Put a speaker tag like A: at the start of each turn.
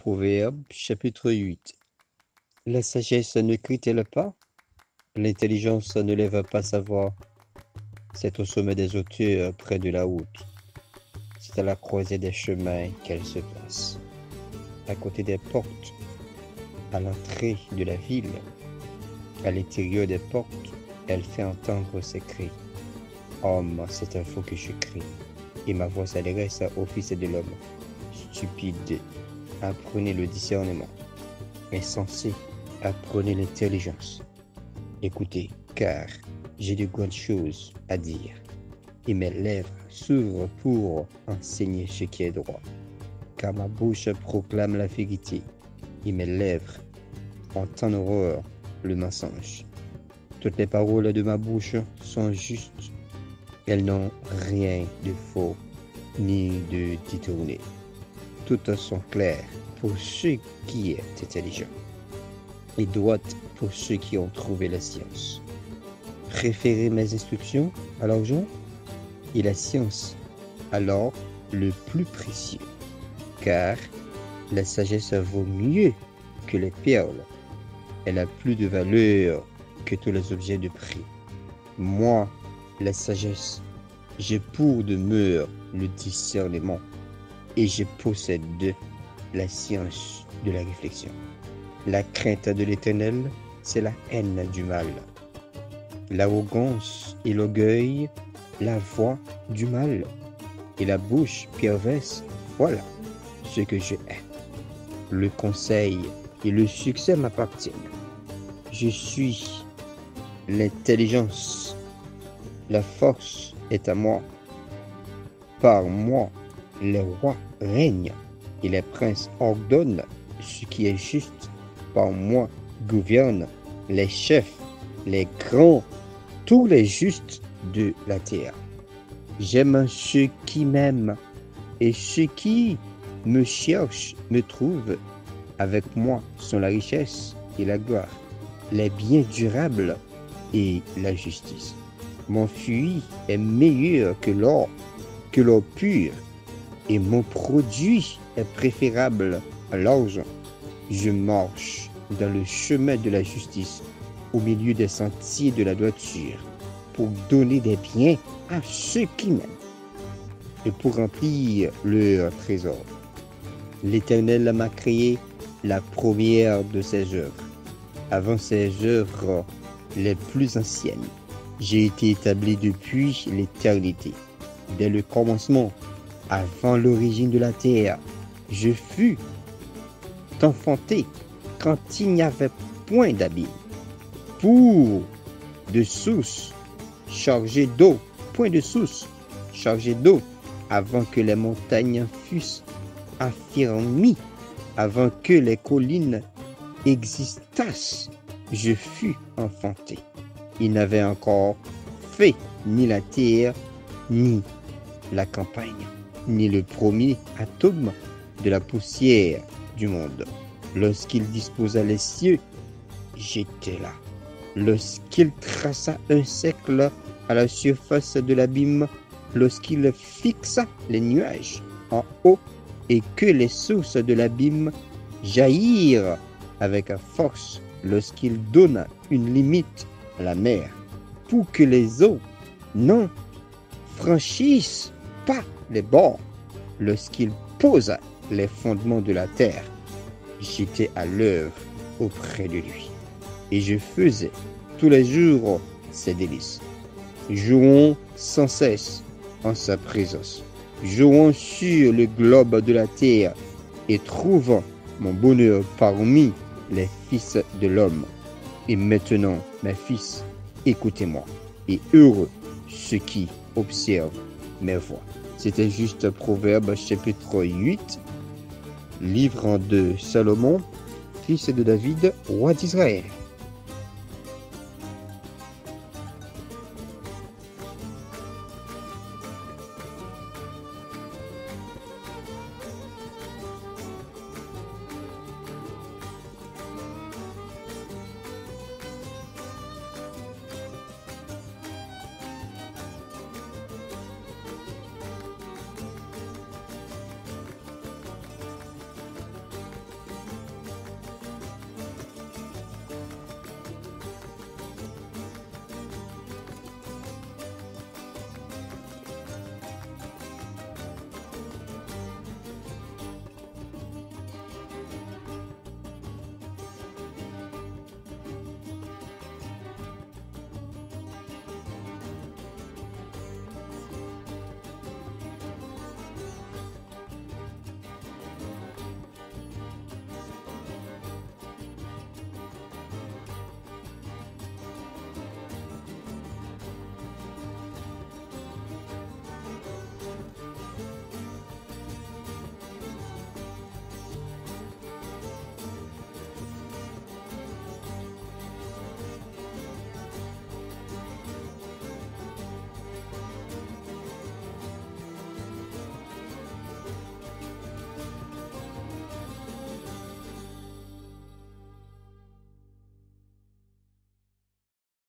A: Proverbe chapitre 8. La sagesse ne crie-t-elle pas? L'intelligence ne lève pas sa voix. C'est au sommet des hauteurs, près de la route. C'est à la croisée des chemins qu'elle se place. À côté des portes, à l'entrée de la ville, à l'intérieur des portes, elle fait entendre ses cris. Homme, c'est un faux que je crie, et ma voix s'adresse au Fils de l'homme. Stupide, apprenez le discernement. Insensé, apprenez l'intelligence. Écoutez, car j'ai de grandes choses à dire, et mes lèvres s'ouvrent pour enseigner ce qui est droit. Car ma bouche proclame la vérité, et mes lèvres ont en horreur le mensonge. Toutes les paroles de ma bouche sont justes, elles n'ont rien de faux ni de détourné. Toutes sont claires pour ceux qui est intelligent, et droites pour ceux qui ont trouvé la science. Préférez mes instructions à l'argent, et la science alors le plus précieux, car la sagesse vaut mieux que les perles. Elle a plus de valeur que tous les objets de prix. Moi, la sagesse, j'ai pour demeure le discernement, et je possède la science de la réflexion. La crainte de l'Éternel, c'est la haine du mal. L'arrogance et l'orgueil, la voix du mal, et la bouche perverse, voilà ce que je hais. Le conseil et le succès m'appartiennent. Je suis l'intelligence. La force est à moi. Par moi, les rois règnent et les princes ordonnent ce qui est juste. Par moi gouvernent les chefs, les grands, tous les justes de la terre. J'aime ceux qui m'aiment, et ceux qui me cherchent me trouvent. Avec moi sont la richesse et la gloire, les biens durables et la justice. Mon fruit est meilleur que l'or pur, et mon produit est préférable à l'argent. Je marche dans le chemin de la justice, au milieu des sentiers de la droiture, pour donner des biens à ceux qui m'aiment, et pour remplir leur trésor. L'Éternel m'a créé la première de ses œuvres. Avant ses œuvres les plus anciennes, j'ai été établi depuis l'éternité. Dès le commencement, avant l'origine de la terre, je fus enfanté quand il n'y avait point d'abîme. Pour de sources chargées d'eau, point de source chargée d'eau, avant que les montagnes fussent affermies, avant que les collines existassent, je fus enfanté. Il n'avait encore fait ni la terre, ni la campagne, ni le premier atome de la poussière du monde. Lorsqu'il disposa les cieux, j'étais là. Lorsqu'il traça un cercle à la surface de l'abîme, lorsqu'il fixa les nuages en haut et que les sources de l'abîme jaillirent avec force, lorsqu'il donna une limite à la mer pour que les eaux n'en franchissent pas les bords, lorsqu'il posa les fondements de la terre, j'étais à l'œuvre auprès de lui, et je faisais tous les jours ses délices. Jouons sans cesse en sa présence, jouons sur le globe de la terre, et trouvons mon bonheur parmi les fils de l'homme. Et maintenant, mes fils, écoutez-moi, et heureux ceux qui observent mes voix. C'était juste Proverbe chapitre 8, livre de Salomon, fils de David, roi d'Israël.